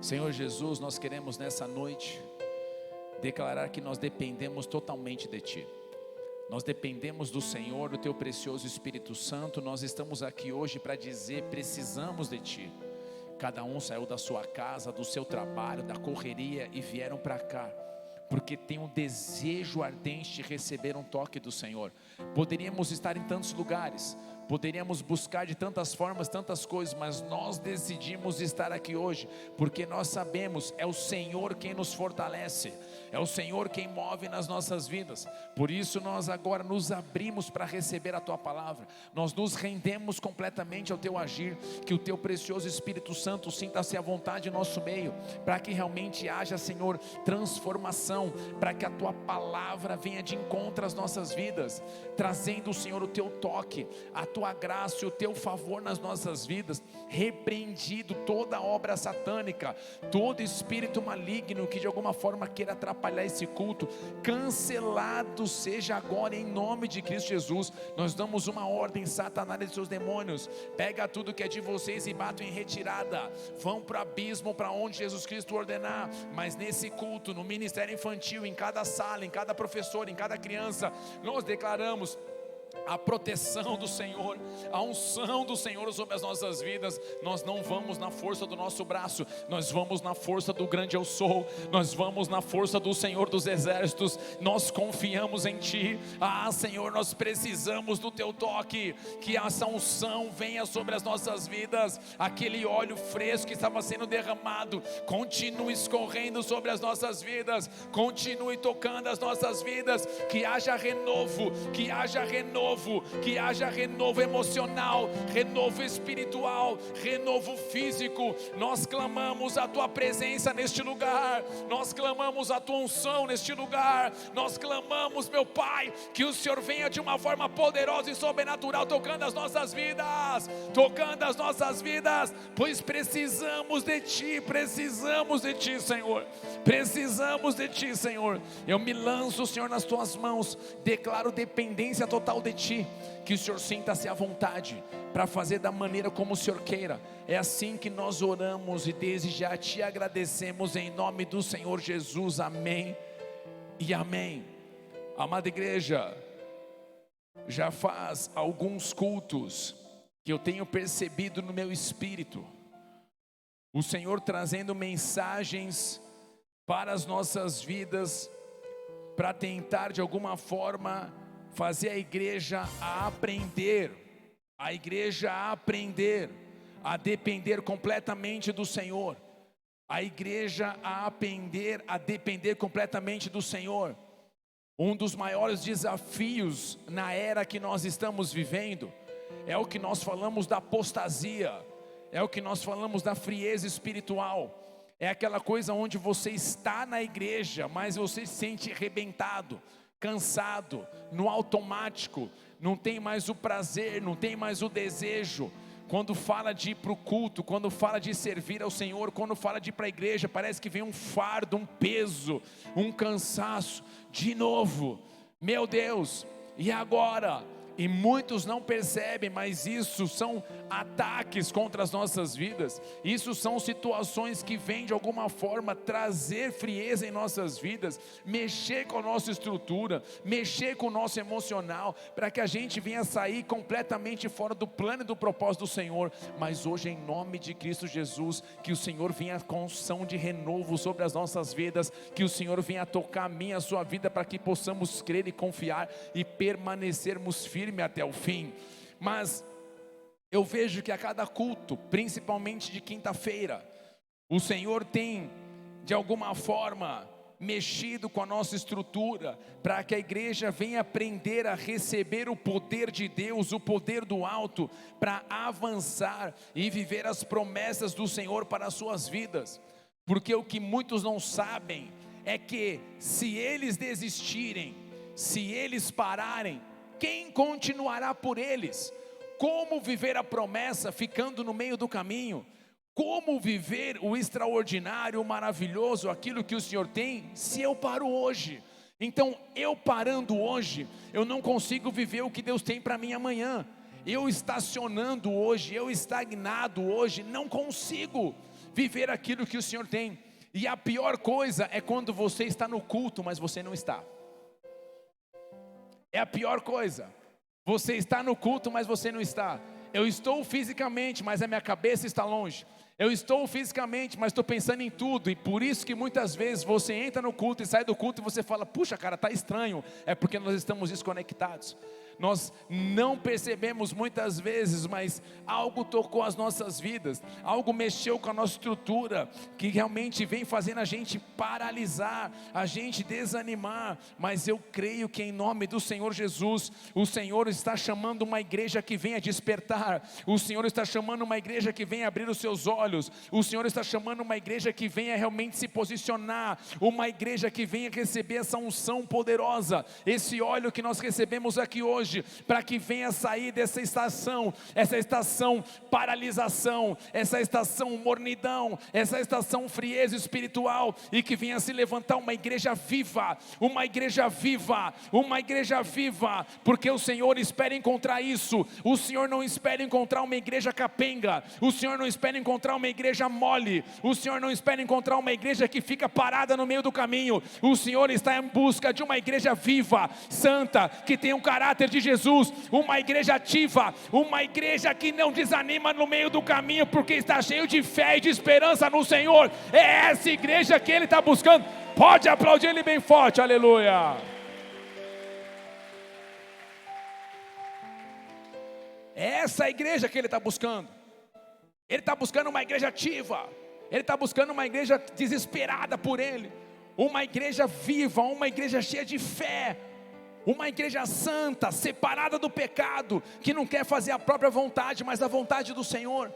Senhor Jesus, nós queremos nessa noite declarar que nós dependemos totalmente de Ti. Nós dependemos do Senhor, do Teu precioso Espírito Santo. Nós estamos aqui hoje para dizer: precisamos de Ti. Cada um saiu da sua casa, do seu trabalho, da correria e vieram para cá porque tem um desejo ardente de receber um toque do Senhor. Poderíamos estar em tantos lugares, poderíamos buscar de tantas formas, tantas coisas, mas nós decidimos estar aqui hoje, porque nós sabemos, é o Senhor quem nos fortalece, é o Senhor quem move nas nossas vidas. Por isso nós agora nos abrimos para receber a Tua palavra, nós nos rendemos completamente ao Teu agir, que o Teu precioso Espírito Santo sinta-se à vontade em nosso meio, para que realmente haja, Senhor, transformação, para que a Tua palavra venha de encontro às nossas vidas, trazendo, Senhor, o Teu toque, a Tua graça e o Teu favor nas nossas vidas. Repreendido toda obra satânica, todo espírito maligno que de alguma forma queira atrapalhar esse culto, cancelado seja agora em nome de Cristo Jesus. Nós damos uma ordem: Satanás e seus demônios, pega tudo que é de vocês e batam em retirada, vão para o abismo, para onde Jesus Cristo ordenar. Mas nesse culto, no ministério infantil, em cada sala, em cada professor, em cada criança, nós declaramos a proteção do Senhor, a unção do Senhor sobre as nossas vidas. Nós não vamos na força do nosso braço, nós vamos na força do grande eu sou, nós vamos na força do Senhor dos exércitos. Nós confiamos em Ti. Senhor, nós precisamos do Teu toque, que essa unção venha sobre as nossas vidas, aquele óleo fresco que estava sendo derramado, continue escorrendo sobre as nossas vidas, continue tocando as nossas vidas, que haja renovo, que haja renovo, que haja renovo emocional, renovo espiritual, renovo físico. Nós clamamos a Tua presença neste lugar, nós clamamos a Tua unção neste lugar, nós clamamos, meu Pai, que o Senhor venha de uma forma poderosa e sobrenatural, tocando as nossas vidas, pois precisamos de Ti, Senhor, precisamos de Ti, Senhor. Eu me lanço, Senhor, nas Tuas mãos, declaro dependência total de Ti, que o Senhor sinta-se à vontade para fazer da maneira como o Senhor queira. É assim que nós oramos e desde já Te agradecemos em nome do Senhor Jesus, amém e amém. Amada igreja, já faz alguns cultos que eu tenho percebido no meu espírito o Senhor trazendo mensagens para as nossas vidas, para tentar de alguma forma fazer a igreja a aprender a depender completamente do Senhor, a igreja a aprender a depender completamente do Senhor. Um dos maiores desafios na era que nós estamos vivendo é o que nós falamos da apostasia, é o que nós falamos da frieza espiritual. É aquela coisa onde você está na igreja, mas você se sente arrebentado, cansado, no automático, não tem mais o prazer, não tem mais o desejo. Quando fala de ir para o culto, quando fala de servir ao Senhor, quando fala de ir para a igreja, parece que vem um fardo, um peso, um cansaço, de novo, meu Deus, e agora? E muitos não percebem, mas isso são ataques contra as nossas vidas, isso são situações que vêm de alguma forma trazer frieza em nossas vidas, mexer com a nossa estrutura, mexer com o nosso emocional, para que a gente venha sair completamente fora do plano e do propósito do Senhor. Mas hoje, em nome de Cristo Jesus, que o Senhor venha com unção de renovo sobre as nossas vidas, que o Senhor venha tocar a minha, a sua vida, para que possamos crer e confiar e permanecermos firmes até o fim. Mas eu vejo que a cada culto, principalmente de quinta-feira, o Senhor tem de alguma forma mexido com a nossa estrutura, para que a igreja venha aprender a receber o poder de Deus, o poder do alto, para avançar e viver as promessas do Senhor para as suas vidas. Porque o que muitos não sabem é que se eles desistirem, se eles pararem, quem continuará por eles? Como viver a promessa ficando no meio do caminho? Como viver o extraordinário, o maravilhoso, aquilo que o Senhor tem, se eu paro hoje? Então, eu parando hoje, eu não consigo viver o que Deus tem para mim amanhã. Eu estacionando hoje, eu estagnado hoje, não consigo viver aquilo que o Senhor tem. E a pior coisa é quando você está no culto, mas você não está. É a pior coisa. Você está no culto, mas você não está. Eu estou fisicamente, mas a minha cabeça está longe. Eu estou fisicamente, mas estou pensando em tudo. E por isso que muitas vezes você entra no culto e sai do culto e você fala: puxa cara, está estranho. É porque nós estamos desconectados. Nós não percebemos muitas vezes, mas algo tocou as nossas vidas, algo mexeu com a nossa estrutura, que realmente vem fazendo a gente paralisar, a gente desanimar. Mas eu creio que em nome do Senhor Jesus, o Senhor está chamando uma igreja que venha despertar, o Senhor está chamando uma igreja que venha abrir os seus olhos, o Senhor está chamando uma igreja que venha realmente se posicionar, uma igreja que venha receber essa unção poderosa, esse óleo que nós recebemos aqui hoje, para que venha sair dessa estação, essa estação paralisação, essa estação mornidão, essa estação frieza espiritual, e que venha se levantar uma igreja viva, uma igreja viva, uma igreja viva, porque o Senhor espera encontrar isso. O Senhor não espera encontrar uma igreja capenga, o Senhor não espera encontrar uma igreja mole, o Senhor não espera encontrar uma igreja que fica parada no meio do caminho. O Senhor está em busca de uma igreja viva, santa, que tem um caráter de Jesus, uma igreja ativa, uma igreja que não desanima no meio do caminho, porque está cheio de fé e de esperança no Senhor. É essa igreja que Ele está buscando. Pode aplaudir Ele bem forte, aleluia. É essa igreja que Ele está buscando. Ele está buscando uma igreja ativa, Ele está buscando uma igreja desesperada por Ele, uma igreja viva, uma igreja cheia de fé, uma igreja santa, separada do pecado, que não quer fazer a própria vontade, mas a vontade do Senhor.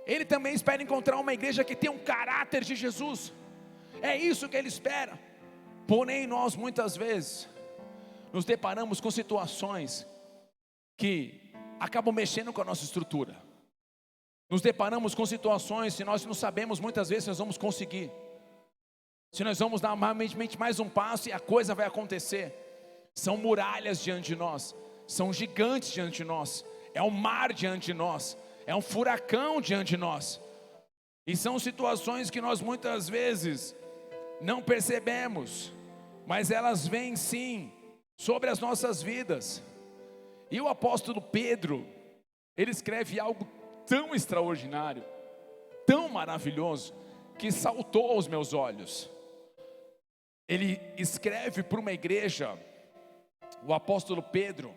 Ele também espera encontrar uma igreja que tem um caráter de Jesus. É isso que Ele espera. Porém, nós muitas vezes nos deparamos com situações que acabam mexendo com a nossa estrutura. Nos deparamos com situações que nós não sabemos muitas vezes se nós vamos conseguir, se nós vamos dar mais um passo e a coisa vai acontecer. São muralhas diante de nós, são gigantes diante de nós, é um mar diante de nós, é um furacão diante de nós, e são situações que nós muitas vezes não percebemos, mas elas vêm sim sobre as nossas vidas. E o apóstolo Pedro, ele escreve algo tão extraordinário, tão maravilhoso, que saltou aos meus olhos. Ele escreve para uma igreja. O apóstolo Pedro,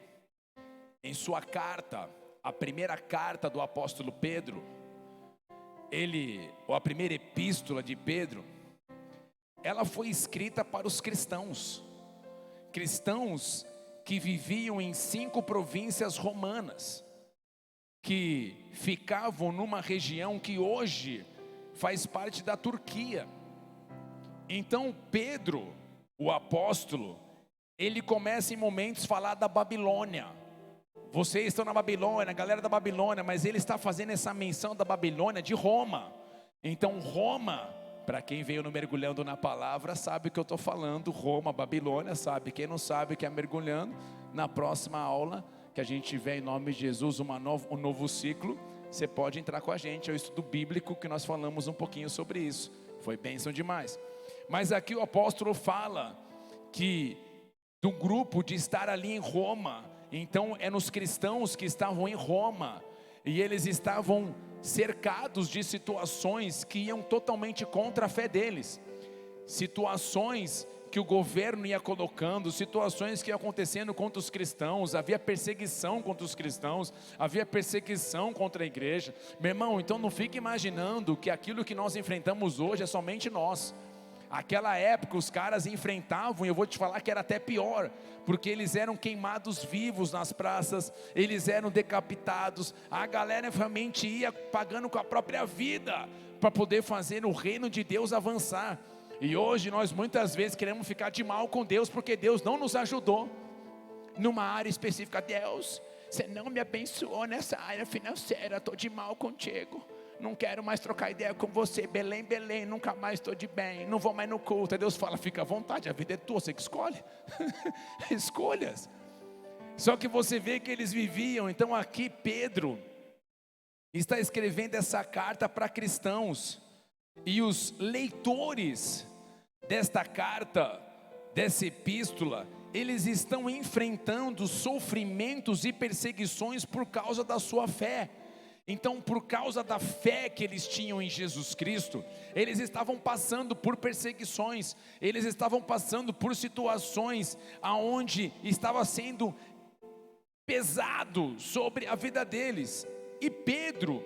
em sua carta, a primeira carta do apóstolo Pedro, ou a primeira epístola de Pedro, ela foi escrita para os cristãos que viviam em 5 províncias romanas, que ficavam numa região que hoje faz parte da Turquia. Então Pedro, o apóstolo, ele começa em momentos a falar da Babilônia. Vocês estão na Babilônia, a galera da Babilônia, mas ele está fazendo essa menção da Babilônia de Roma. Então Roma, para quem veio no Mergulhando na Palavra, sabe o que eu estou falando. Roma, Babilônia, sabe. Quem não sabe, que é Mergulhando, na próxima aula, que a gente tiver em nome de Jesus, um novo ciclo, você pode entrar com a gente. É o estudo bíblico que nós falamos um pouquinho sobre isso. Foi bênção demais. Mas aqui o apóstolo fala que do grupo de estar ali em Roma. Então é nos cristãos que estavam em Roma, e eles estavam cercados de situações que iam totalmente contra a fé deles, situações que o governo ia colocando, situações que iam acontecendo contra os cristãos. Havia perseguição contra os cristãos, havia perseguição contra a igreja. Meu irmão, então não fique imaginando que aquilo que nós enfrentamos hoje é somente nós. Aquela época os caras enfrentavam, e eu vou te falar que era até pior, porque eles eram queimados vivos nas praças, eles eram decapitados, a galera realmente ia pagando com a própria vida, para poder fazer o reino de Deus avançar. E hoje nós muitas vezes queremos ficar de mal com Deus, porque Deus não nos ajudou, numa área específica. Deus, você não me abençoou nessa área financeira, estou de mal contigo. Não quero mais trocar ideia com você, Belém, nunca mais estou de bem, não vou mais no culto. Aí Deus fala, fica à vontade, a vida é tua, você que escolhe. Escolhas. Só que você vê que eles viviam. Então aqui Pedro está escrevendo essa carta para cristãos E os leitores desta carta, dessa epístola, eles estão enfrentando sofrimentos e perseguições por causa da sua fé. Então, por causa da fé que eles tinham em Jesus Cristo, eles estavam passando por perseguições, eles estavam passando por situações aonde estava sendo pesado sobre a vida deles. E Pedro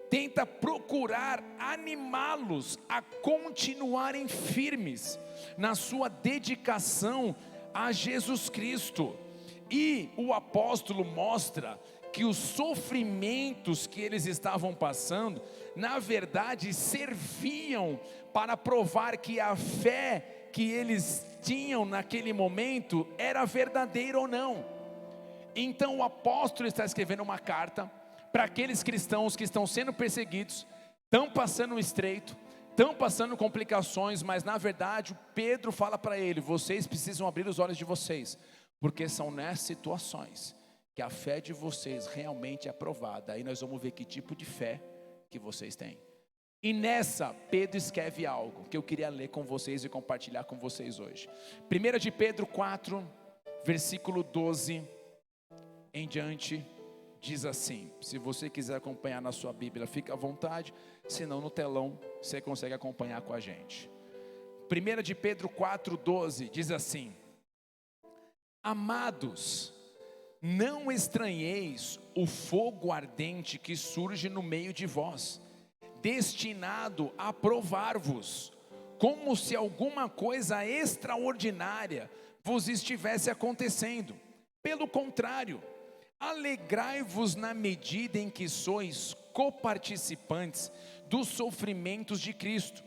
tenta procurar animá-los a continuarem firmes na sua dedicação a Jesus Cristo. E o apóstolo mostra que os sofrimentos que eles estavam passando, na verdade, serviam para provar que a fé que eles tinham naquele momento era verdadeira ou não. Então o apóstolo está escrevendo uma carta para aqueles cristãos que estão sendo perseguidos, estão passando um estreito, estão passando complicações, mas na verdade o Pedro fala para ele: vocês precisam abrir os olhos de vocês, porque são nessas situações que a fé de vocês realmente é provada. Aí nós vamos ver que tipo de fé que vocês têm. E nessa, Pedro escreve algo que eu queria ler com vocês e compartilhar com vocês hoje. 1 de Pedro 4, versículo 12 em diante, diz assim. Se você quiser acompanhar na sua Bíblia, fica à vontade. Se não, no telão, você consegue acompanhar com a gente. 1 de Pedro 4, 12, diz assim: amados, não estranheis o fogo ardente que surge no meio de vós, destinado a provar-vos, como se alguma coisa extraordinária vos estivesse acontecendo. Pelo contrário, alegrai-vos na medida em que sois coparticipantes dos sofrimentos de Cristo,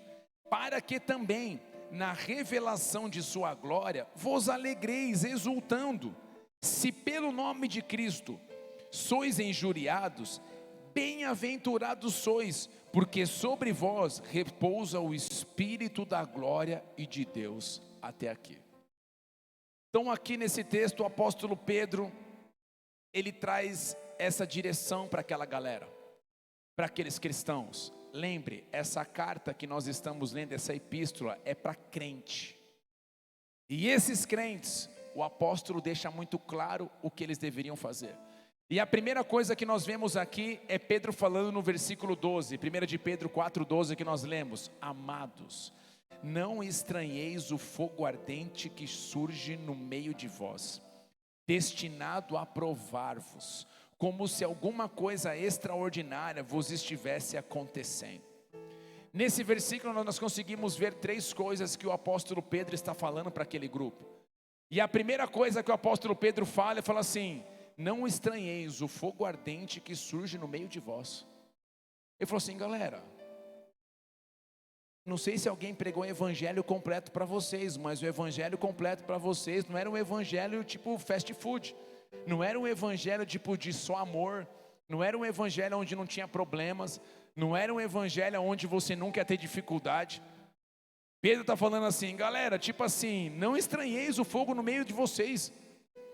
para que também, na revelação de sua glória, vos alegreis exultando. Se pelo nome de Cristo sois injuriados, bem-aventurados sois, porque sobre vós repousa o Espírito da glória e de Deus. Até aqui. Então aqui nesse texto o apóstolo Pedro, ele traz essa direção para aquela galera, para aqueles cristãos. Lembre, essa carta que nós estamos lendo, essa epístola, é para crente. E esses crentes, o apóstolo deixa muito claro o que eles deveriam fazer. E a primeira coisa que nós vemos aqui é Pedro falando no versículo 12, 1 de Pedro 4,12, que nós lemos: amados, não estranheis o fogo ardente que surge no meio de vós, destinado a provar-vos, como se alguma coisa extraordinária vos estivesse acontecendo. Nesse versículo nós conseguimos ver três coisas que o apóstolo Pedro está falando para aquele grupo. E a primeira coisa que o apóstolo Pedro fala, ele fala assim: não estranheis o fogo ardente que surge no meio de vós. Ele falou assim: galera, não sei se alguém pregou o evangelho completo para vocês, mas o evangelho completo para vocês não era um evangelho tipo fast food, não era um evangelho tipo de só amor, não era um evangelho onde não tinha problemas, não era um evangelho onde você nunca ia ter dificuldade. Pedro está falando assim: galera, tipo assim, não estranheis o fogo no meio de vocês.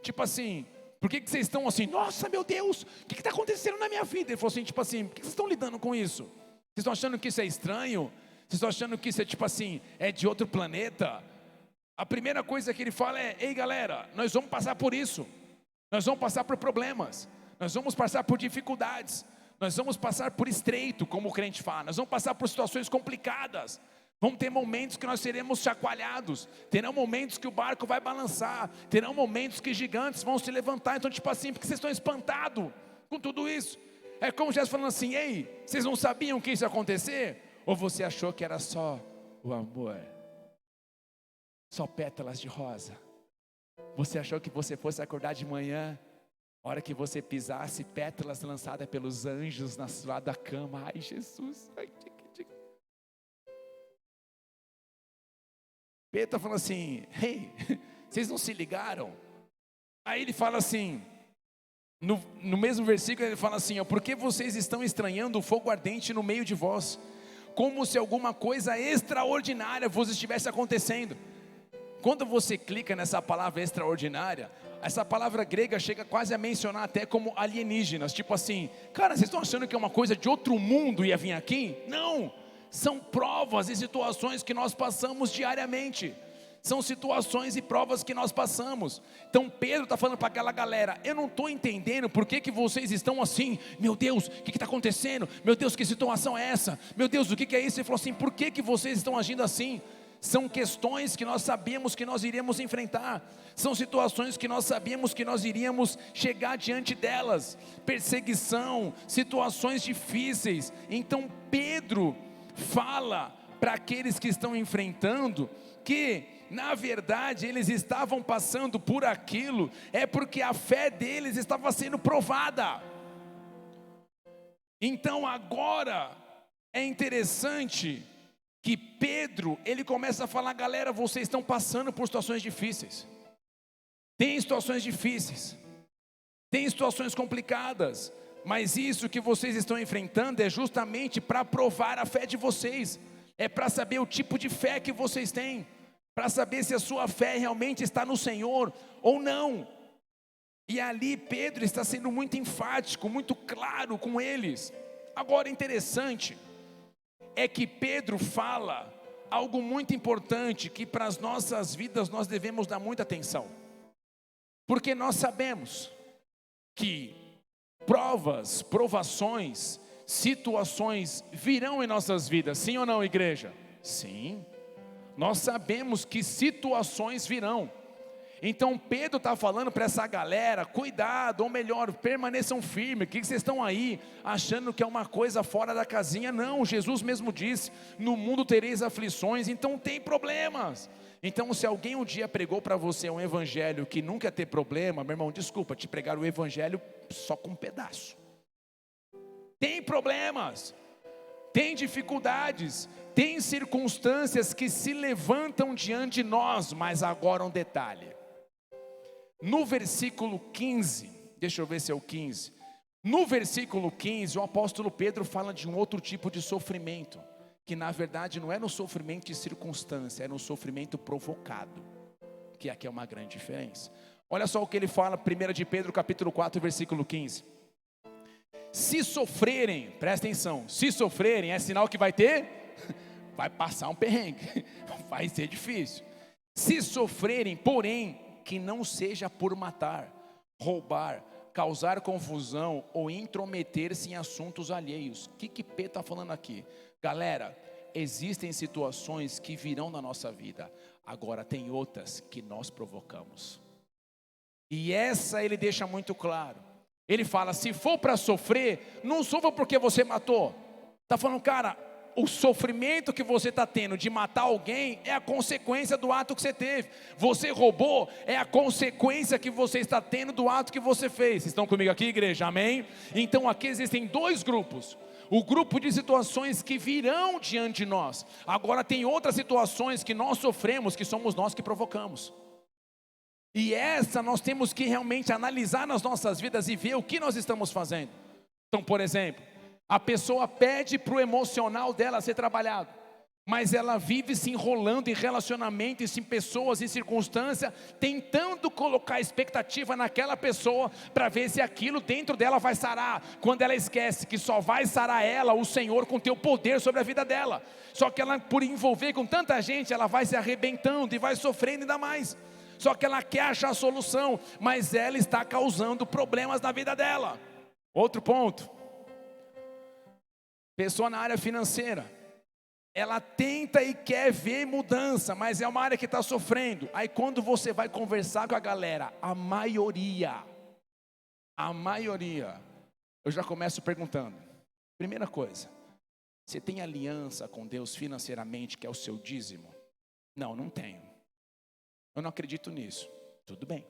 Tipo assim, por que vocês estão assim? Nossa, meu Deus, o que está acontecendo na minha vida? Ele falou assim, tipo assim, por que vocês estão lidando com isso? Vocês estão achando que isso é estranho? Vocês estão achando que isso é tipo assim, é de outro planeta? A primeira coisa que ele fala é: ei galera, nós vamos passar por isso. Nós vamos passar por problemas, nós vamos passar por dificuldades, nós vamos passar por estreito, como o crente fala, nós vamos passar por situações complicadas. Vão ter momentos que nós seremos chacoalhados, terão momentos que o barco vai balançar, terão momentos que gigantes vão se levantar. Então tipo assim, por que vocês estão espantados com tudo isso? É como Jesus falando assim: ei, vocês não sabiam que isso ia acontecer? Ou você achou que era só o amor? Só pétalas de rosa? Você achou que você fosse acordar de manhã, a hora que você pisasse, pétalas lançadas pelos anjos na sua da cama? Ai Jesus, ai, Pedro está falando assim: ei, vocês não se ligaram? Aí ele fala assim, no mesmo versículo ele fala assim: ó, porque vocês estão estranhando o fogo ardente no meio de vós, como se alguma coisa extraordinária vos estivesse acontecendo. Quando você clica nessa palavra extraordinária, essa palavra grega chega quase a mencionar até como alienígenas. Tipo assim, cara, vocês estão achando que é uma coisa de outro mundo ia vir aqui? Não, São provas e situações que nós passamos diariamente. São situações e provas que nós passamos. Então Pedro está falando para aquela galera: eu não estou entendendo por que vocês estão assim. Meu Deus, o que está acontecendo? Meu Deus, que situação é essa? Meu Deus, o que é isso? Ele falou assim: por que vocês estão agindo assim? São questões que nós sabíamos que nós iríamos enfrentar. São situações que nós sabíamos que nós iríamos chegar diante delas. Perseguição, situações difíceis. Então Pedro fala para aqueles que estão enfrentando que, na verdade, eles estavam passando por aquilo, é porque a fé deles estava sendo provada. Então agora é interessante que Pedro, ele começa a falar: galera, vocês estão passando por situações difíceis. Tem situações difíceis, tem situações complicadas, mas isso que vocês estão enfrentando é justamente para provar a fé de vocês. É para saber o tipo de fé que vocês têm, para saber se a sua fé realmente está no Senhor ou não. E ali Pedro está sendo muito enfático, muito claro com eles. Agora, interessante é que Pedro fala algo muito importante, que para as nossas vidas nós devemos dar muita atenção, porque nós sabemos que provas, provações, situações virão em nossas vidas, sim ou não, igreja? Sim, nós sabemos que situações virão. Então Pedro está falando para essa galera: cuidado, ou melhor, permaneçam firmes. O que vocês estão aí achando que é uma coisa fora da casinha? Não, Jesus mesmo disse: no mundo tereis aflições. Então tem problemas. Então se alguém um dia pregou para você um evangelho que nunca ia ter problema, meu irmão, desculpa, te pregaram o evangelho só com um pedaço. Tem problemas, tem dificuldades, tem circunstâncias que se levantam diante de nós. Mas agora um detalhe: no versículo 15, deixa eu ver se é o 15. No versículo 15, o apóstolo Pedro fala de um outro tipo de sofrimento, que na verdade não é no sofrimento de circunstância, é no sofrimento provocado, que aqui é uma grande diferença. Olha só o que ele fala, 1 de Pedro capítulo 4, versículo 15. Se sofrerem, presta atenção, se sofrerem é sinal que vai ter, vai passar um perrengue, vai ser difícil. Se sofrerem, porém, que não seja por matar, roubar, causar confusão ou intrometer-se em assuntos alheios. O que Pedro está falando aqui? Galera, existem situações que virão na nossa vida, agora tem outras que nós provocamos. E essa ele deixa muito claro. Ele fala: se for para sofrer, não sofra porque você matou. Está falando, cara, o sofrimento que você está tendo de matar alguém é a consequência do ato que você teve. Você roubou, é a consequência que você está tendo do ato que você fez. Vocês estão comigo aqui, igreja? Amém? Então aqui existem dois grupos: o grupo de situações que virão diante de nós. Agora tem outras situações que nós sofremos, que somos nós que provocamos. E essa nós temos que realmente analisar nas nossas vidas e ver o que nós estamos fazendo. Então, por exemplo, a pessoa pede para o emocional dela ser trabalhado, mas ela vive se enrolando em relacionamentos, em pessoas, em circunstâncias, tentando colocar expectativa naquela pessoa, para ver se aquilo dentro dela vai sarar, quando ela esquece que só vai sarar ela, o Senhor, com teu poder sobre a vida dela. Só que ela, por envolver com tanta gente, ela vai se arrebentando e vai sofrendo ainda mais. Só que ela quer achar a solução, mas ela está causando problemas na vida dela. Outro ponto: pessoa na área financeira, ela tenta e quer ver mudança, mas é uma área que está sofrendo. Aí quando você vai conversar com a galera, a maioria, eu já começo perguntando: primeira coisa, você tem aliança com Deus financeiramente, que é o seu dízimo? Não, não tenho. Eu não acredito nisso. Tudo bem,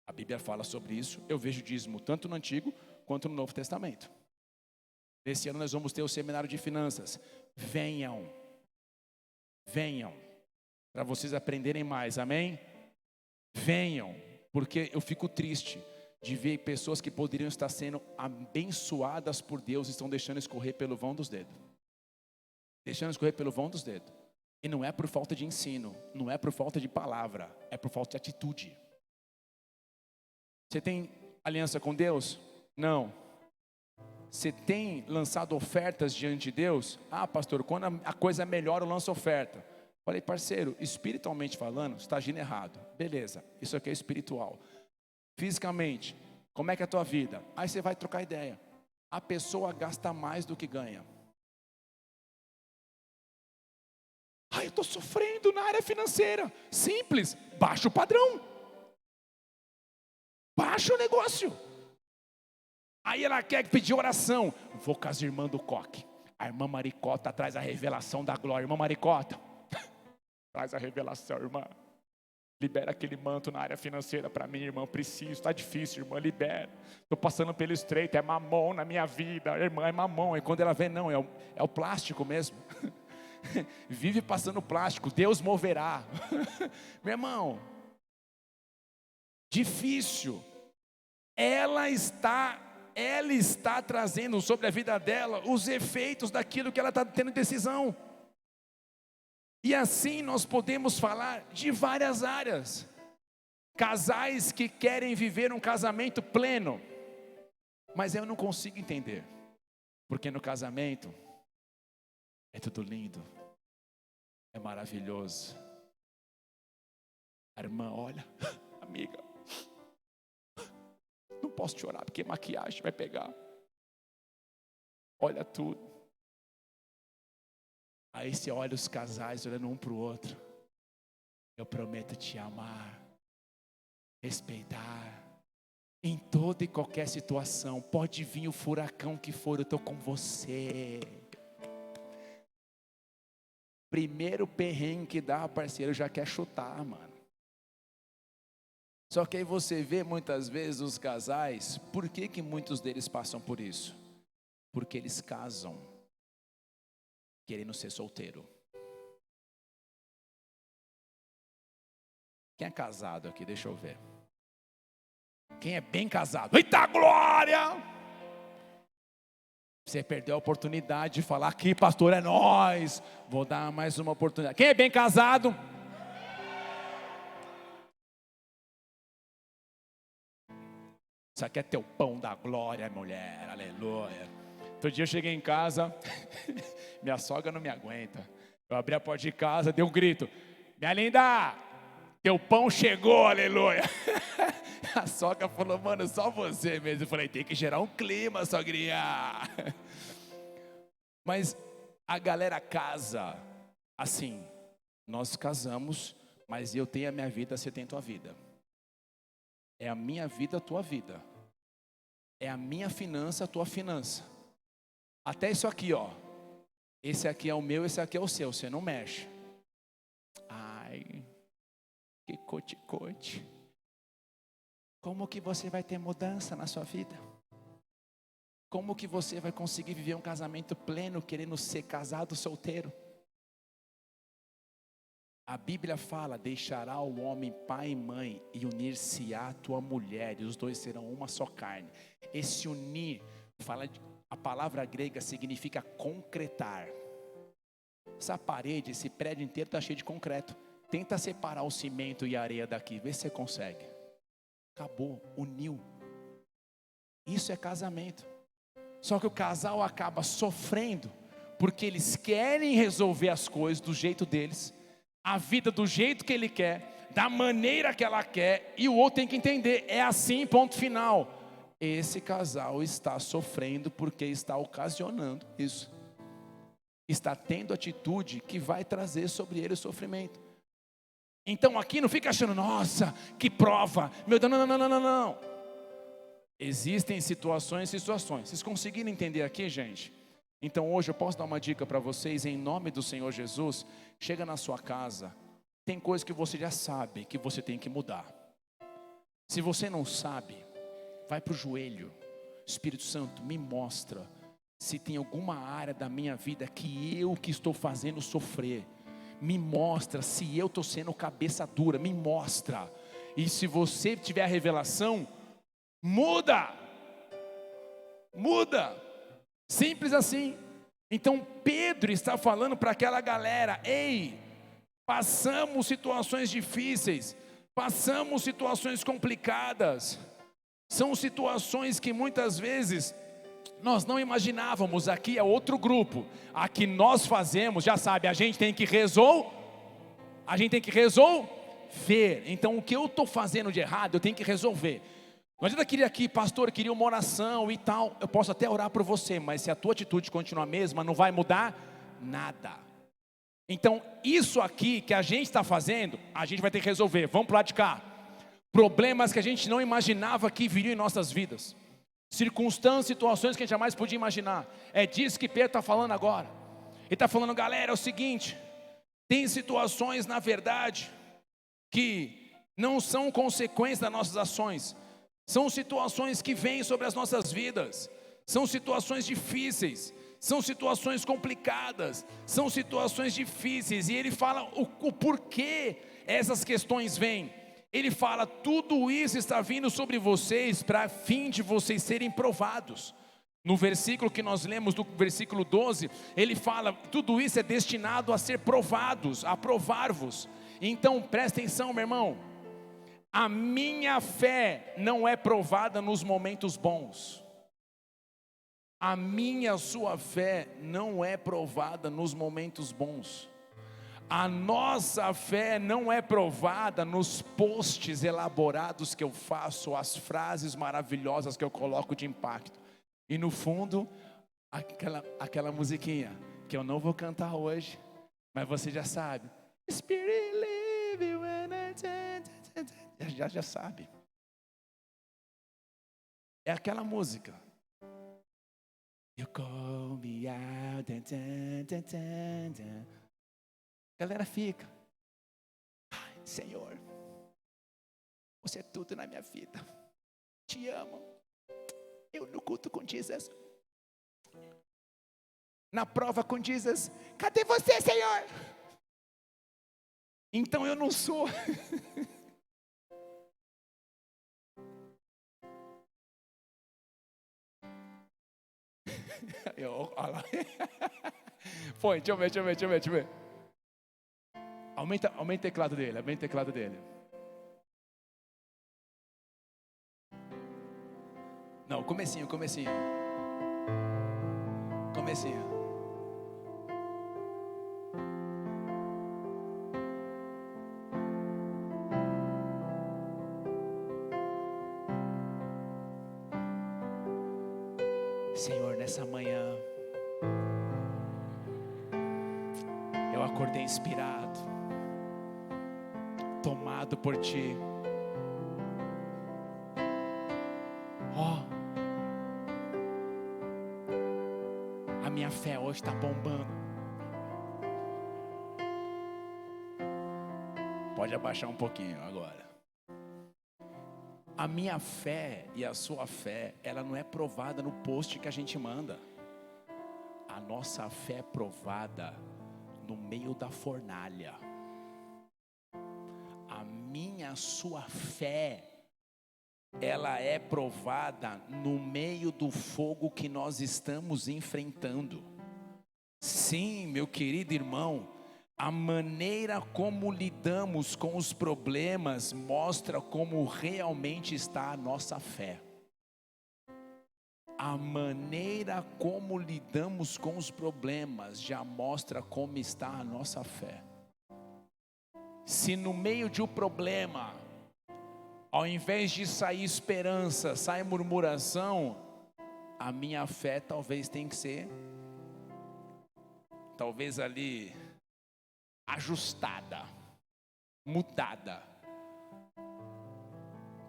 a Bíblia fala sobre isso. Eu vejo dízimo tanto no Antigo quanto no Novo Testamento. Esse ano nós vamos ter o seminário de finanças. Venham, para vocês aprenderem mais, amém? Venham, porque eu fico triste de ver pessoas que poderiam estar sendo abençoadas por Deus, estão deixando escorrer pelo vão dos dedos. E não é por falta de ensino, não é por falta de palavra, é por falta de atitude. Você tem aliança com Deus? Não. Você tem lançado ofertas diante de Deus? Ah, pastor, quando a coisa melhora eu lanço oferta. Falei, parceiro, espiritualmente falando, você está agindo errado. Beleza, isso aqui é espiritual. Fisicamente, como é que é a tua vida? Aí você vai trocar ideia. A pessoa gasta mais do que ganha. Eu estou sofrendo na área financeira. Simples, baixa o padrão. Baixa o negócio. Aí ela quer pedir oração. Vou com as irmãs do coque. A irmã Maricota traz a revelação da glória. Irmã Maricota, traz a revelação, irmã. Libera aquele manto na área financeira para mim, irmã. Preciso, está difícil, irmã, libera. Estou passando pelo estreito, é mamão na minha vida. Irmã, é mamão. E quando ela vê, não, é o plástico mesmo. Vive passando plástico, Deus moverá. Meu irmão, difícil. Ela está trazendo sobre a vida dela os efeitos daquilo que ela está tendo decisão. E assim nós podemos falar de várias áreas. Casais que querem viver um casamento pleno, mas eu não consigo entender, porque no casamento é tudo lindo, é maravilhoso. A irmã olha, amiga, não posso te orar porque maquiagem vai pegar. Olha tudo. Aí você olha os casais olhando um para o outro. Eu prometo te amar, respeitar, em toda e qualquer situação. Pode vir o furacão que for, eu estou com você. Primeiro perrengue que dá, parceiro, já quer chutar, mano. Só que aí você vê muitas vezes os casais, por que muitos deles passam por isso? Porque eles casam querendo ser solteiro. Quem é casado aqui? Deixa eu ver. Quem é bem casado? Eita glória! Você perdeu a oportunidade de falar aqui, pastor, é nós. Vou dar mais uma oportunidade. Quem é bem casado? Isso aqui é teu pão da glória, mulher, aleluia. Outro dia eu cheguei em casa, minha sogra não me aguenta. Eu abri a porta de casa, dei um grito: minha linda, teu pão chegou, aleluia. A sogra falou: mano, só você mesmo. Eu falei: tem que gerar um clima, sogrinha. Mas a galera casa assim. Nós casamos, mas eu tenho a minha vida, você tem a tua vida. É a minha vida, a tua vida. É a minha finança, a tua finança. Até isso aqui, ó. Esse aqui é o meu, esse aqui é o seu. Você não mexe. Ai, que cote-cote. Como que você vai ter mudança na sua vida? Como que você vai conseguir viver um casamento pleno, querendo ser casado solteiro? A Bíblia fala: deixará o homem pai e mãe e unir-se-á a tua mulher, e os dois serão uma só carne. Esse unir, a palavra grega significa concretar. Essa parede, esse prédio inteiro está cheio de concreto. Tenta separar o cimento e a areia daqui, vê se você consegue. Acabou, uniu. Isso é casamento. Só que o casal acaba sofrendo, porque eles querem resolver as coisas do jeito deles, a vida do jeito que ele quer, da maneira que ela quer, e o outro tem que entender, é assim, ponto final. Esse casal está sofrendo porque está ocasionando isso. Está tendo atitude que vai trazer sobre ele o sofrimento. Então aqui não fica achando, nossa, que prova, meu Deus, não. Existem situações. Vocês conseguiram entender aqui, gente? Então hoje eu posso dar uma dica para vocês, em nome do Senhor Jesus. Chega na sua casa, tem coisas que você já sabe que você tem que mudar. Se você não sabe, vai para o joelho. Espírito Santo, me mostra se tem alguma área da minha vida que eu que estou fazendo sofrer. Me mostra se eu estou sendo cabeça dura, me mostra. E se você tiver a revelação, muda. Simples assim. Então Pedro está falando para aquela galera: ei, passamos situações difíceis, passamos situações complicadas. São situações que muitas vezes nós não imaginávamos. Aqui é outro grupo. Aqui nós fazemos, já sabe, a gente tem que resolver. Então o que eu estou fazendo de errado, eu tenho que resolver. Não adianta querer aqui, pastor, queria uma oração e tal. Eu posso até orar por você, mas se a tua atitude continuar a mesma, não vai mudar nada. Então isso aqui que a gente está fazendo, a gente vai ter que resolver. Vamos para o lado de cá. Problemas que a gente não imaginava que viriam em nossas vidas. Circunstâncias, situações que a gente jamais podia imaginar. É disso que Pedro está falando agora. Ele está falando, galera, é o seguinte: tem situações, na verdade, que não são consequência das nossas ações. São situações que vêm sobre as nossas vidas. São situações difíceis. São situações complicadas. São situações difíceis. E ele fala o porquê essas questões vêm. Ele fala, tudo isso está vindo sobre vocês para fim de vocês serem provados. No versículo que nós lemos, do versículo 12, ele fala, tudo isso é destinado a ser provados, a provar-vos. Então presta atenção, meu irmão, a minha fé não é provada nos momentos bons. A sua fé não é provada nos momentos bons. A nossa fé não é provada nos posts elaborados que eu faço, as frases maravilhosas que eu coloco de impacto. E no fundo, aquela musiquinha, que eu não vou cantar hoje, mas você já sabe. Spirit live when já sabe. É aquela música. You call me out. A galera fica, ai, Senhor, você é tudo na minha vida, te amo. Eu no culto com Jesus, na prova com Jesus, cadê você, Senhor? Então eu não sou. Olha lá. Foi, deixa eu ver. Aumenta o teclado dele, Não, comecinho. Senhor, nessa manhã eu acordei inspirado, tomado por Ti. A minha fé hoje está bombando. Pode abaixar um pouquinho agora. A minha fé e a sua fé, ela não é provada no post que a gente manda. A nossa fé é provada no meio da fornalha. A sua fé, ela é provada no meio do fogo que nós estamos enfrentando. Sim, meu querido irmão, a maneira como lidamos com os problemas mostra como realmente está a nossa fé. A maneira como lidamos com os problemas já mostra como está a nossa fé. Se no meio de um problema, ao invés de sair esperança, sai murmuração, a minha fé talvez tenha que ser, talvez ali, ajustada, mudada.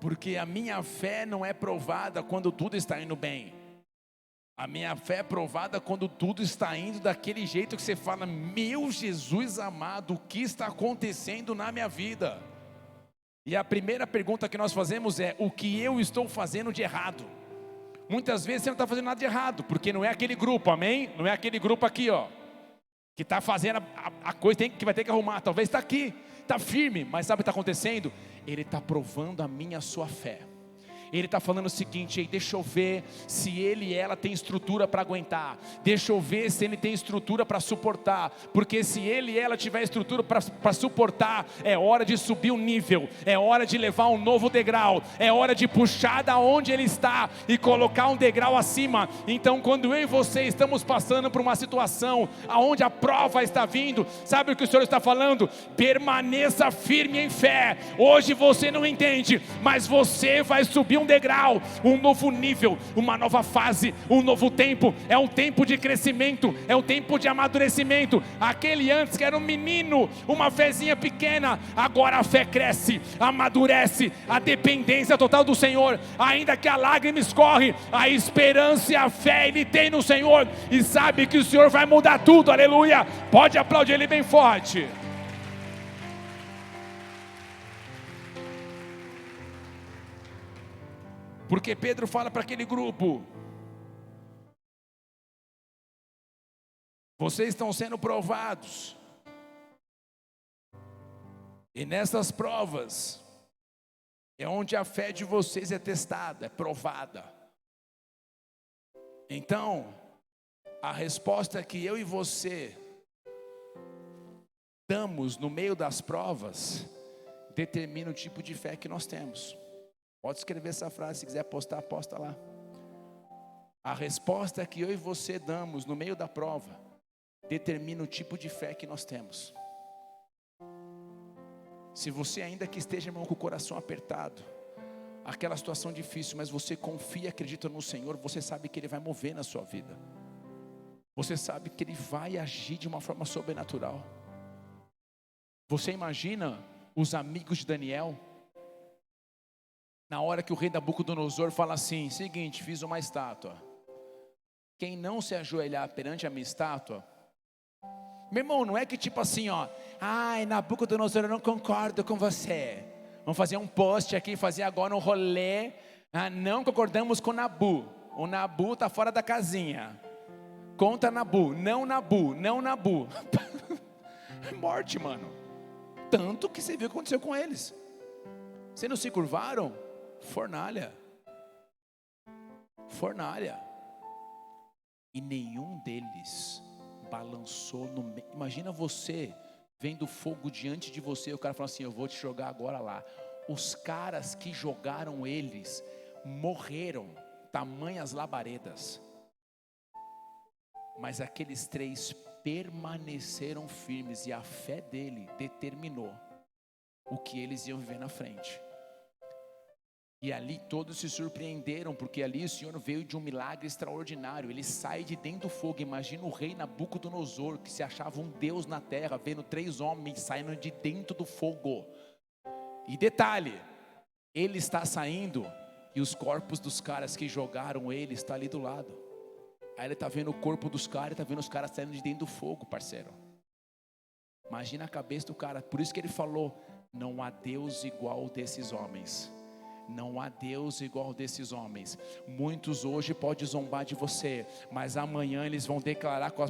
Porque a minha fé não é provada quando tudo está indo bem. A minha fé é provada quando tudo está indo daquele jeito que você fala, meu Jesus amado, o que está acontecendo na minha vida? E a primeira pergunta que nós fazemos é, o que eu estou fazendo de errado? Muitas vezes você não está fazendo nada de errado, porque não é aquele grupo, amém? Não é aquele grupo aqui, ó, que está fazendo a coisa que vai ter que arrumar. Talvez está aqui, está firme, mas sabe o que está acontecendo? Ele está provando a minha, a sua fé. Ele está falando o seguinte: ei, deixa eu ver se ele e ela tem estrutura para aguentar, deixa eu ver se ele tem estrutura para suportar, porque se ele e ela tiver estrutura para suportar, é hora de subir um nível, é hora de levar um novo degrau, é hora de puxar da onde ele está e colocar um degrau acima. Então quando eu e você estamos passando por uma situação aonde a prova está vindo, sabe o que o Senhor está falando? Permaneça firme em fé. Hoje você não entende, mas você vai subir um degrau, um novo nível, uma nova fase, um novo tempo. É um tempo de crescimento, é um tempo de amadurecimento. Aquele antes que era um menino, uma fezinha pequena, agora a fé cresce, amadurece, a dependência total do Senhor. Ainda que a lágrima escorre, a esperança e a fé ele tem no Senhor, e sabe que o Senhor vai mudar tudo. Aleluia. Pode aplaudir ele bem forte. Porque Pedro fala para aquele grupo: vocês estão sendo provados, e nessas provas é onde a fé de vocês é testada, é provada. Então a resposta que eu e você damos no meio das provas determina o tipo de fé que nós temos. Pode escrever essa frase, se quiser postar, posta lá. A resposta que eu e você damos no meio da prova determina o tipo de fé que nós temos. Se você ainda que esteja, irmão, com o coração apertado, aquela situação difícil, mas você confia e acredita no Senhor, você sabe que Ele vai mover na sua vida. Você sabe que Ele vai agir de uma forma sobrenatural. Você imagina os amigos de Daniel, na hora que o rei Nabucodonosor fala assim: seguinte, fiz uma estátua, quem não se ajoelhar perante a minha estátua. Meu irmão, não é que tipo assim, ó, ai, Nabucodonosor, eu não concordo com você, vamos fazer um post aqui, fazer agora um rolê, não concordamos com Nabu, o Nabu está fora da casinha, contra Nabu, não Nabu, não Nabu. Morte, mano. Tanto que você viu o que aconteceu com eles. Vocês não se curvaram? Fornalha. Fornalha. E nenhum deles balançou no meio. Imagina você vendo fogo diante de você, o cara fala assim: eu vou te jogar agora lá. Os caras que jogaram eles morreram, tamanhas labaredas. Mas aqueles três permaneceram firmes, e a fé dele determinou o que eles iam viver na frente. E ali todos se surpreenderam, porque ali o Senhor veio de um milagre extraordinário. Ele sai de dentro do fogo. Imagina o rei Nabucodonosor, que se achava um Deus na terra, vendo três homens saindo de dentro do fogo. E detalhe, ele está saindo e os corpos dos caras que jogaram ele estão ali do lado. Aí ele está vendo o corpo dos caras, está vendo os caras saindo de dentro do fogo, parceiro. Imagina a cabeça do cara. Por isso que ele falou: não há Deus igual desses homens. Não há Deus igual desses homens. Muitos hoje podem zombar de você, mas amanhã eles vão declarar com a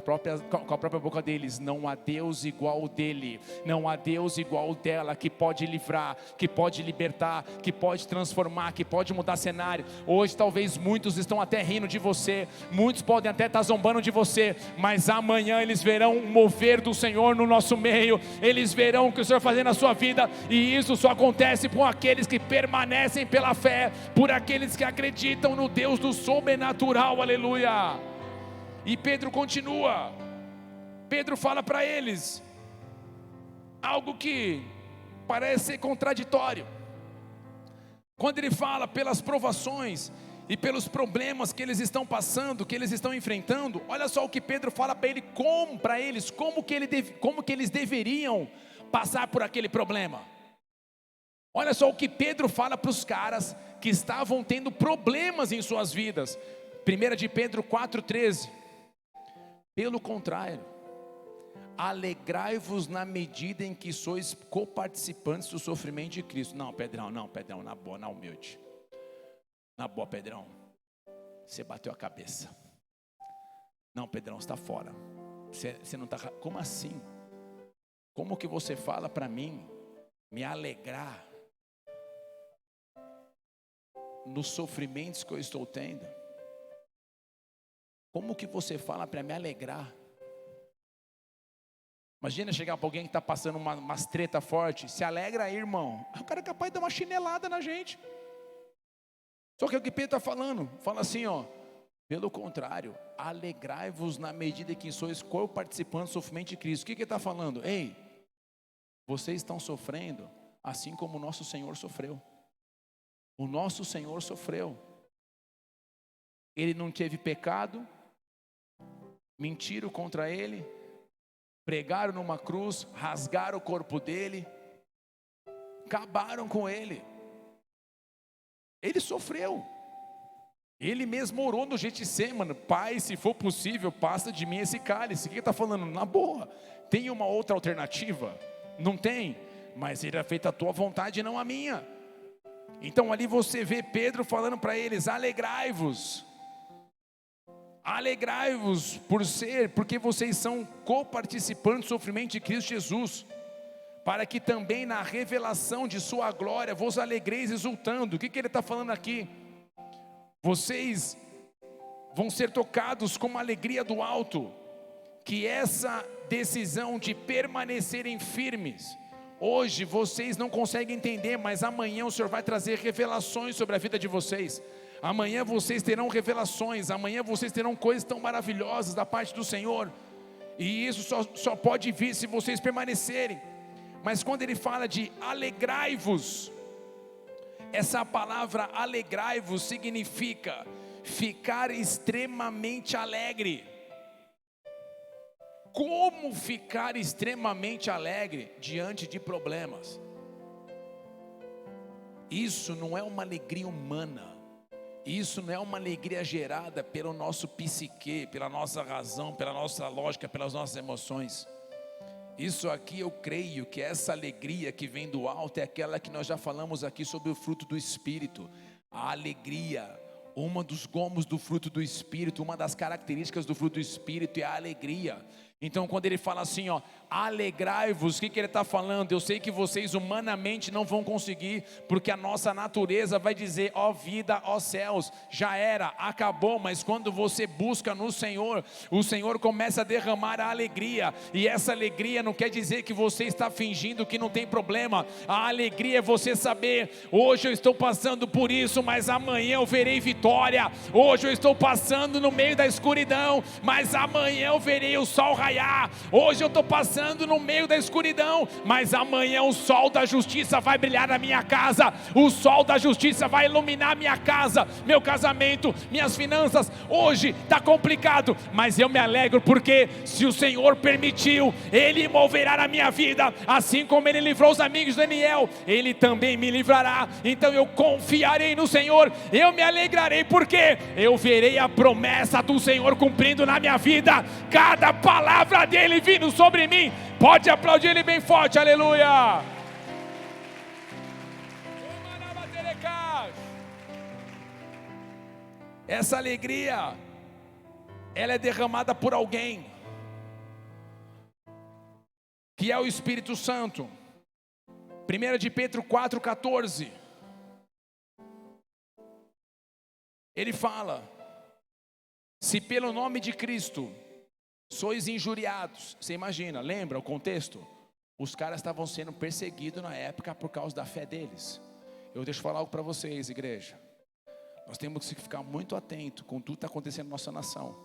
própria boca deles: não há Deus igual dele, não há Deus igual dela, que pode livrar, que pode libertar, que pode transformar, que pode mudar cenário. Hoje talvez muitos estão até rindo de você, muitos podem até estar zombando de você, mas amanhã eles verão um mover do Senhor no nosso meio. Eles verão o que o Senhor faz na sua vida, e isso só acontece com aqueles que permanecem pela fé, por aqueles que acreditam no Deus do sobrenatural. Aleluia. E Pedro continua. Pedro fala para eles algo que parece ser contraditório. Quando ele fala pelas provações e pelos problemas que eles estão passando, que eles estão enfrentando, olha só o que Pedro fala para ele, como que eles deveriam passar por aquele problema. Olha só o que Pedro fala para os caras que estavam tendo problemas em suas vidas. 1 de Pedro 4,13. Pelo contrário, alegrai-vos na medida em que sois coparticipantes do sofrimento de Cristo. Não, Pedrão, na boa, na humilde. Na boa, Pedrão, você bateu a cabeça. Não, Pedrão, você está fora. Você não está. Como assim? Como que você fala para mim me alegrar? nos sofrimentos que eu estou tendo? Como que você fala para me alegrar? Imagina chegar para alguém que está passando umas treta forte, se alegra aí, irmão. O cara é capaz de dar uma chinelada na gente. Só que é o que Pedro está falando, fala assim, ó, pelo contrário, alegrai-vos na medida que sois co-participantes do sofrimento de Cristo. O que ele está falando? Ei, vocês estão sofrendo assim como o nosso Senhor sofreu. O nosso Senhor sofreu. Ele não teve pecado, mentiram contra ele, pregaram numa cruz, rasgaram o corpo dele, acabaram com ele. Ele sofreu. Ele mesmo orou no Getsemane, Pai, se for possível, passa de mim esse cálice. O que ele está falando? Na boa, tem uma outra alternativa? Não tem, mas seja feita a tua vontade e não a minha. Então ali você vê Pedro falando para eles, alegrai-vos porque vocês são co-participantes do sofrimento de Cristo Jesus, para que também na revelação de sua glória vos alegreis exultando. O que ele está falando aqui? Vocês vão ser tocados com uma alegria do alto, que essa decisão de permanecerem firmes, hoje vocês não conseguem entender, mas amanhã o Senhor vai trazer revelações sobre a vida de vocês. Amanhã vocês terão revelações, amanhã vocês terão coisas tão maravilhosas da parte do Senhor, e isso só pode vir se vocês permanecerem. Mas quando ele fala de alegrai-vos, essa palavra alegrai-vos significa ficar extremamente alegre. Como ficar extremamente alegre diante de problemas? Isso não é uma alegria humana. Isso não é uma alegria gerada pelo nosso psique, pela nossa razão, pela nossa lógica, pelas nossas emoções. Isso aqui eu creio que essa alegria que vem do alto é aquela que nós já falamos aqui sobre o fruto do Espírito. A alegria, uma dos gomos do fruto do Espírito, uma das características do fruto do Espírito é a alegria. Então quando ele fala assim, ó, alegrai-vos, o que ele está falando? Eu sei que vocês humanamente não vão conseguir, porque a nossa natureza vai dizer, ó vida, ó céus, já era, acabou. Mas quando você busca no Senhor, o Senhor começa a derramar a alegria, e essa alegria não quer dizer que você está fingindo que não tem problema. A alegria é você saber, hoje eu estou passando por isso, mas amanhã eu verei vitória. Hoje eu estou passando no meio da escuridão, mas amanhã eu verei o sol raiar. Hoje eu estou passando no meio da escuridão, mas amanhã o sol da justiça vai brilhar na minha casa. O sol da justiça vai iluminar minha casa, meu casamento, minhas finanças. Hoje está complicado, mas eu me alegro, porque se o Senhor permitiu, Ele moverá na minha vida, assim como Ele livrou os amigos de Daniel, Ele também me livrará. Então eu confiarei no Senhor, eu me alegrarei, porque eu verei a promessa do Senhor cumprindo na minha vida, cada palavra dele vindo sobre mim. Pode aplaudir ele bem forte, aleluia. Essa alegria, ela é derramada por alguém, que é o Espírito Santo. 1 de Pedro 4,14, ele fala, se pelo nome de Cristo sois injuriados. Você imagina, lembra o contexto? Os caras estavam sendo perseguidos na época por causa da fé deles. Eu deixo falar algo para vocês, igreja. Nós temos que ficar muito atento com tudo que está acontecendo na nossa nação,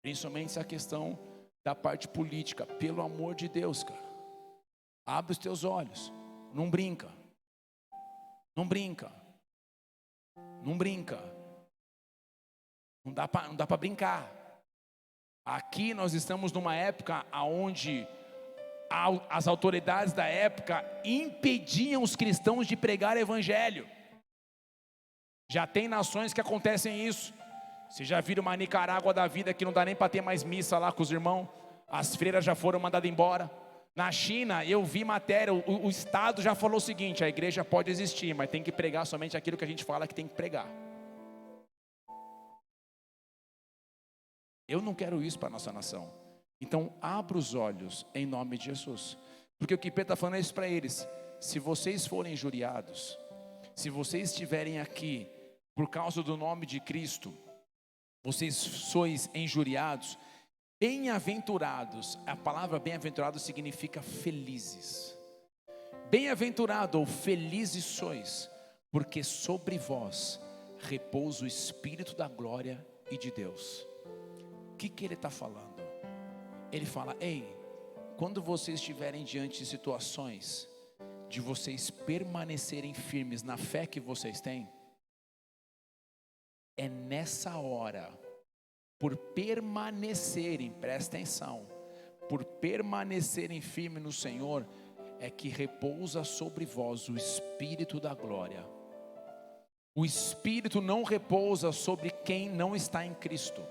principalmente essa questão da parte política. Pelo amor de Deus, cara, abre os teus olhos. Não brinca. Não brinca. Não brinca. Não dá para brincar. Aqui nós estamos numa época onde as autoridades da época impediam os cristãos de pregar o evangelho. Já tem nações que acontecem isso. Vocês já viram uma Nicarágua da vida que não dá nem para ter mais missa lá com os irmãos? As freiras já foram mandadas embora. Na China eu vi matéria, o Estado já falou o seguinte: a igreja pode existir, mas tem que pregar somente aquilo que a gente fala que tem que pregar. Eu não quero isso para a nossa nação. Então abra os olhos em nome de Jesus, porque o que Pedro está falando é isso para eles: se vocês forem injuriados, Se vocês estiverem aqui por causa do nome de Cristo, vocês sois injuriados, bem-aventurados. A palavra bem-aventurado significa felizes. Bem-aventurado ou felizes sois, porque sobre vós repousa o Espírito da glória e de Deus. O que ele está falando? Ele fala: ei, quando vocês estiverem diante de situações, de vocês permanecerem firmes na fé que vocês têm, é nessa hora, por permanecerem, presta atenção, por permanecerem firmes no Senhor, é que repousa sobre vós o Espírito da glória. O Espírito não repousa sobre quem não está em Cristo.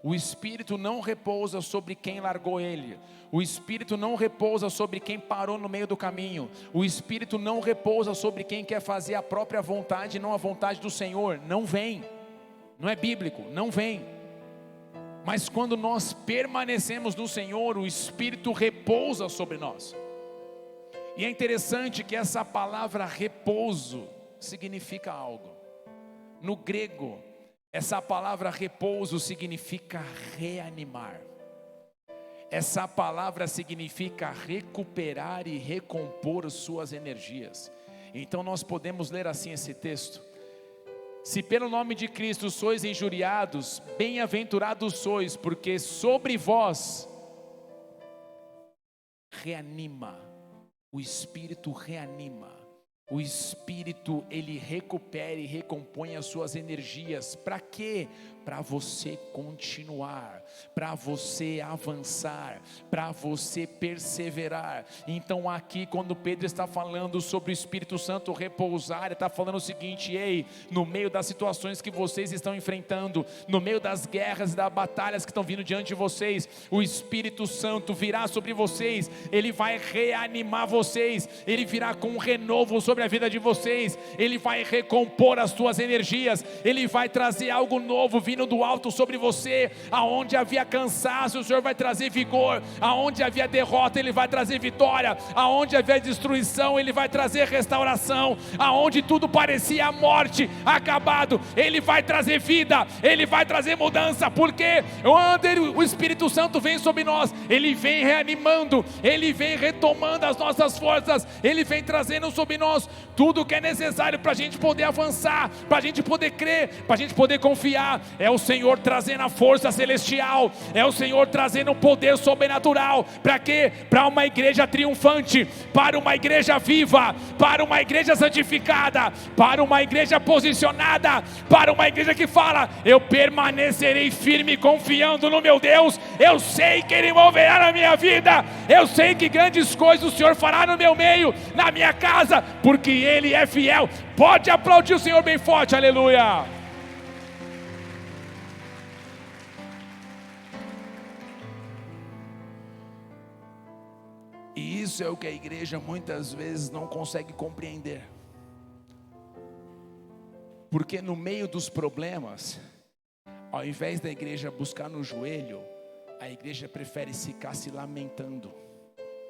O Espírito não repousa sobre quem largou Ele. O Espírito não repousa sobre quem parou no meio do caminho. O Espírito não repousa sobre quem quer fazer a própria vontade e não a vontade do Senhor. Não vem. Não é bíblico, não vem. Mas quando nós permanecemos no Senhor, o Espírito repousa sobre nós. E é interessante que essa palavra repouso significa algo. No grego, essa palavra repouso significa reanimar. Essa palavra significa recuperar e recompor suas energias. Então nós podemos ler assim esse texto: se pelo nome de Cristo sois injuriados, bem-aventurados sois, porque sobre vós reanima, o Espírito reanima. O Espírito, ele recupera e recompõe as suas energias. Para quê? Para você continuar, para você avançar, para você perseverar. Então aqui, quando Pedro está falando sobre o Espírito Santo repousar, ele está falando o seguinte: ei, no meio das situações que vocês estão enfrentando, no meio das guerras e das batalhas que estão vindo diante de vocês, o Espírito Santo virá sobre vocês, ele vai reanimar vocês, ele virá com um renovo sobre a vida de vocês, ele vai recompor as suas energias, ele vai trazer algo novo vindo do alto sobre você. Aonde havia cansaço, o Senhor vai trazer vigor. Aonde havia derrota, ele vai trazer vitória. Aonde havia destruição, ele vai trazer restauração. Aonde tudo parecia morte, acabado, ele vai trazer vida, ele vai trazer mudança. Porque quando o Espírito Santo vem sobre nós, ele vem reanimando, ele vem retomando as nossas forças, ele vem trazendo sobre nós tudo o que é necessário para a gente poder avançar, para a gente poder crer, para a gente poder confiar. É o Senhor trazendo a força celestial, é o Senhor trazendo o poder sobrenatural. Para quê? Para uma igreja triunfante, para uma igreja viva, para uma igreja santificada, para uma igreja posicionada, para uma igreja que fala: eu permanecerei firme confiando no meu Deus, eu sei que Ele moverá na minha vida, eu sei que grandes coisas o Senhor fará no meu meio, na minha casa, porque Ele é fiel. Pode aplaudir o Senhor bem forte, aleluia. E isso é o que a igreja muitas vezes não consegue compreender. Porque no meio dos problemas, ao invés da igreja buscar no joelho, a igreja prefere ficar se lamentando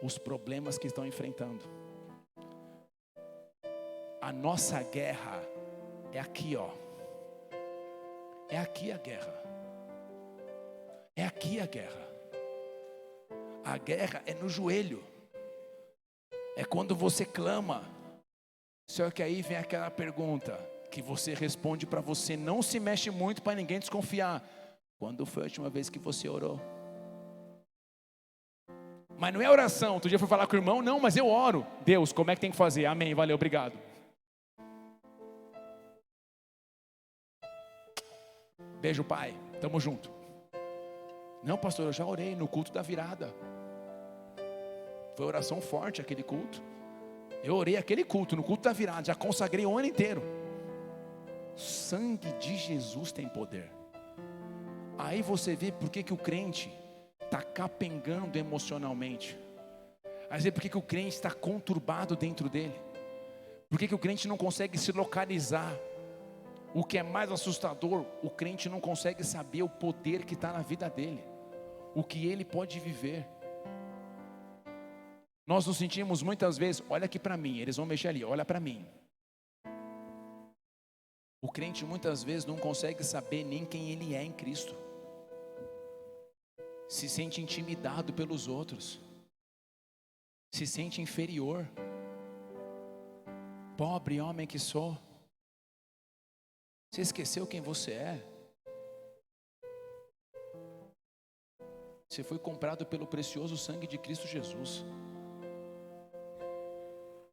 os problemas que estão enfrentando. A nossa guerra é aqui, ó. É aqui a guerra. É aqui a guerra. A guerra é no joelho. É quando você clama. Só que aí vem aquela pergunta que você responde para você, não se mexe muito para ninguém desconfiar. Quando foi a última vez que você orou? Mas não é oração. Outro dia eu fui falar com o irmão, não, mas eu oro. Deus, como é que tem que fazer? Amém, valeu, obrigado. Beijo, pai, tamo junto. Não, pastor, eu já orei no culto da virada. Foi oração forte aquele culto. Eu orei aquele culto, no culto da virada, já consagrei o ano inteiro. O sangue de Jesus tem poder. Aí você vê por que o crente está capengando emocionalmente. Aí você vê por que o crente está conturbado dentro dele. Por que o crente não consegue se localizar. O que é mais assustador, o crente não consegue saber o poder que está na vida dele. O que ele pode viver. Nós nos sentimos muitas vezes, olha aqui para mim, eles vão mexer ali, olha para mim. O crente muitas vezes não consegue saber nem quem ele é em Cristo. Se sente intimidado pelos outros. Se sente inferior. Pobre homem que sou. Você esqueceu quem você é? Você foi comprado pelo precioso sangue de Cristo Jesus.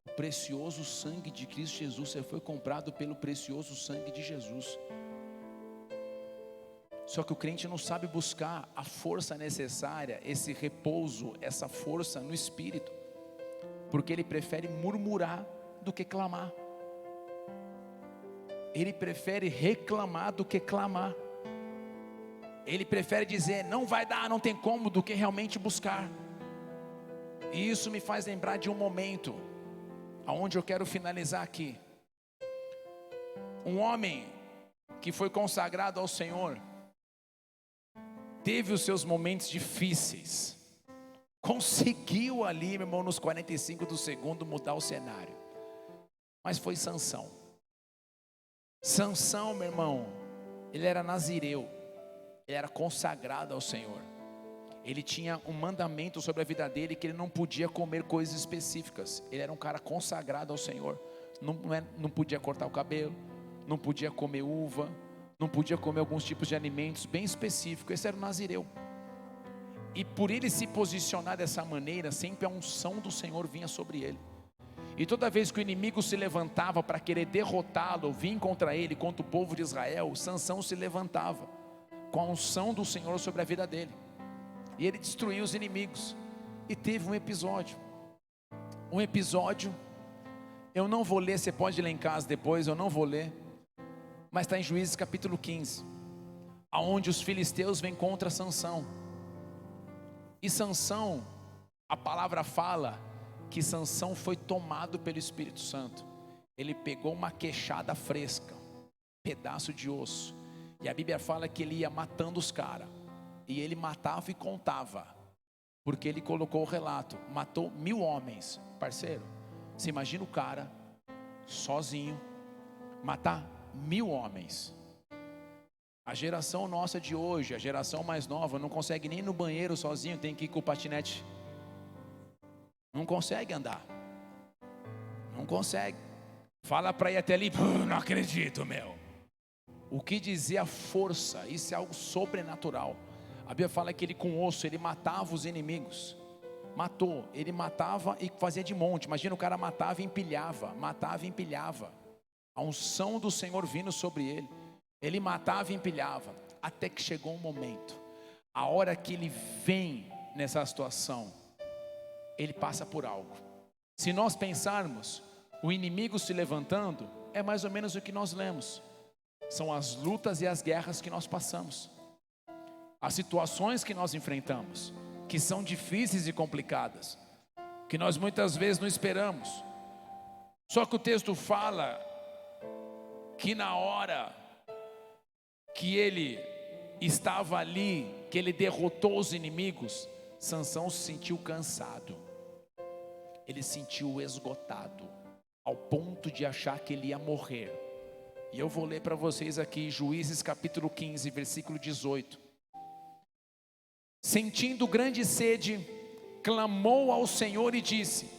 O precioso sangue de Cristo Jesus. Você foi comprado pelo precioso sangue de Jesus. Só que o crente não sabe buscar a força necessária, esse repouso, essa força no Espírito. Porque ele prefere murmurar do que clamar. Ele prefere reclamar do que clamar. Ele prefere dizer, não vai dar, não tem como, do que realmente buscar. E isso me faz lembrar de um momento, aonde eu quero finalizar aqui. Um homem que foi consagrado ao Senhor, teve os seus momentos difíceis, conseguiu ali, meu irmão, nos 45 do segundo mudar o cenário, mas foi Sansão. Sansão, meu irmão, ele era nazireu, ele era consagrado ao Senhor. Ele tinha um mandamento sobre a vida dele, que ele não podia comer coisas específicas. Ele era um cara consagrado ao Senhor. Não podia cortar o cabelo, não podia comer uva, não podia comer alguns tipos de alimentos bem específicos. Esse era o nazireu. E por ele se posicionar dessa maneira, sempre a unção do Senhor vinha sobre ele. E toda vez que o inimigo se levantava para querer derrotá-lo, vir contra ele, contra o povo de Israel, Sansão se levantava com a unção do Senhor sobre a vida dele. E ele destruiu os inimigos. E teve um episódio, eu não vou ler, você pode ler em casa depois, eu não vou ler, mas está em Juízes capítulo 15, aonde os filisteus vêm contra Sansão. E Sansão, a palavra fala que Sansão foi tomado pelo Espírito Santo. Ele pegou uma queixada fresca, pedaço de osso, e a Bíblia fala que ele ia matando os caras. E ele matava e contava, porque ele colocou o relato, matou 1000 homens. Parceiro, você imagina o cara sozinho matar 1000 homens. A geração nossa de hoje, a geração mais nova, não consegue nem ir no banheiro sozinho, tem que ir com o patinete. Não consegue andar, não consegue. Fala para ir até ali, não acredito, meu. O que dizer a força? Isso é algo sobrenatural. A Bíblia fala que ele com osso, ele matava os inimigos. Matou, ele matava e fazia de monte. Imagina, o cara matava e empilhava. Matava e empilhava. A unção do Senhor vindo sobre ele. Ele matava e empilhava. Até que chegou um momento, a hora que ele vem nessa situação, ele passa por algo. Se nós pensarmos, o inimigo se levantando, é mais ou menos o que nós lemos. São as lutas e as guerras que nós passamos, as situações que nós enfrentamos, que são difíceis e complicadas, que nós muitas vezes não esperamos. Só que o texto fala que na hora que ele estava ali, que ele derrotou os inimigos, Sansão se sentiu cansado, ele se sentiu esgotado, ao ponto de achar que ele ia morrer. E eu vou ler para vocês aqui Juízes capítulo 15, versículo 18. Sentindo grande sede, clamou ao Senhor e disse: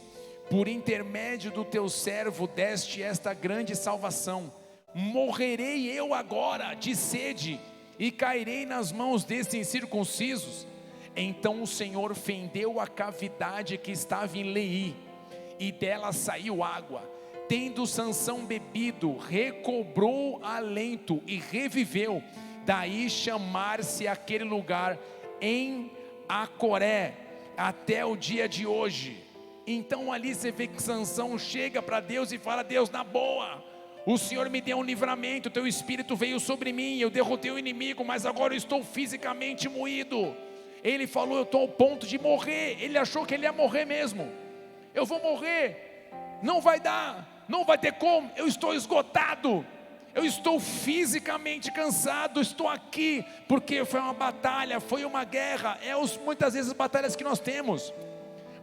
por intermédio do teu servo deste esta grande salvação. Morrerei eu agora de sede e cairei nas mãos destes incircuncisos? Então o Senhor fendeu a cavidade que estava em Leí, e dela saiu água. Tendo Sansão bebido, recobrou alento e reviveu. Daí chamar-se aquele lugar em Acoré até o dia de hoje. Então ali você vê que Sansão chega para Deus e fala: Deus, na boa, o Senhor me deu um livramento, teu Espírito veio sobre mim, eu derrotei o inimigo, mas agora eu estou fisicamente moído. Ele falou: eu estou ao ponto de morrer. Ele achou que ele ia morrer mesmo. Eu vou morrer, não vai dar, não vai ter como, eu estou esgotado, eu estou fisicamente cansado, estou aqui, porque foi uma batalha, foi uma guerra, muitas vezes as batalhas que nós temos.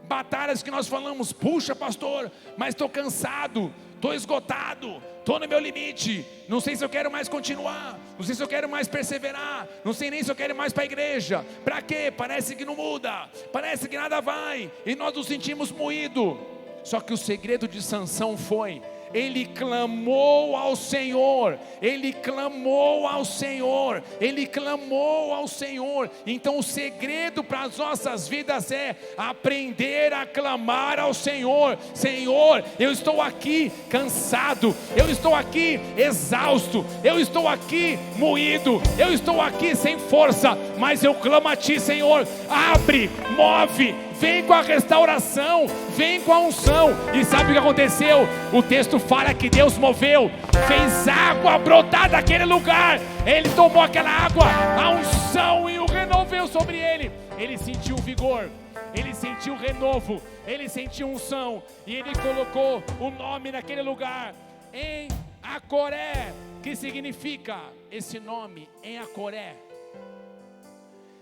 batalhas que nós falamos: puxa pastor, mas estou cansado, estou esgotado, estou no meu limite, não sei se eu quero mais continuar, não sei se eu quero mais perseverar, não sei nem se eu quero mais para a igreja. Para quê? Parece que não muda, parece que nada vai, e nós nos sentimos moídos. Só que o segredo de Sansão foi: ele clamou ao Senhor, ele clamou ao Senhor, ele clamou ao Senhor. Então o segredo para as nossas vidas é aprender a clamar ao Senhor. Senhor, eu estou aqui cansado, eu estou aqui exausto, eu estou aqui moído, eu estou aqui sem força, mas eu clamo a Ti, Senhor. Abre, move, vem com a restauração, vem com a unção. E sabe o que aconteceu? O texto fala que Deus moveu, fez água brotar daquele lugar. Ele tomou aquela água, a unção e o renovo veio sobre ele. Ele sentiu vigor, ele sentiu renovo, ele sentiu unção. E ele colocou o nome naquele lugar, em Acoré, que significa, esse nome, em Acoré,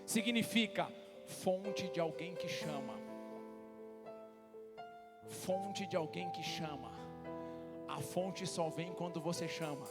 significa fonte de alguém que chama. Fonte de alguém que chama. A fonte só vem quando você chama.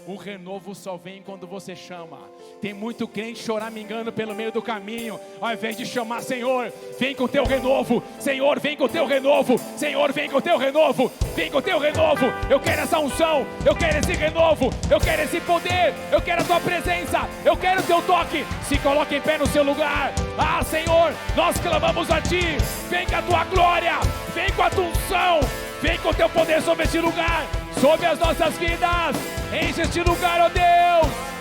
O renovo só vem quando você chama. Tem muito crente choramingando pelo meio do caminho, ao invés de chamar: Senhor, vem com o teu renovo. Senhor, vem com o teu renovo. Senhor, vem com o teu renovo. Vem com o teu renovo. Eu quero essa unção, eu quero esse renovo, eu quero esse poder, eu quero a tua presença, eu quero o teu toque. Se coloque em pé no seu lugar. Ah, Senhor, nós clamamos a Ti. Vem com a tua glória, vem com a tua unção, vem com o teu poder sobre este lugar, sobre as nossas vidas. Enche este lugar, ó Deus.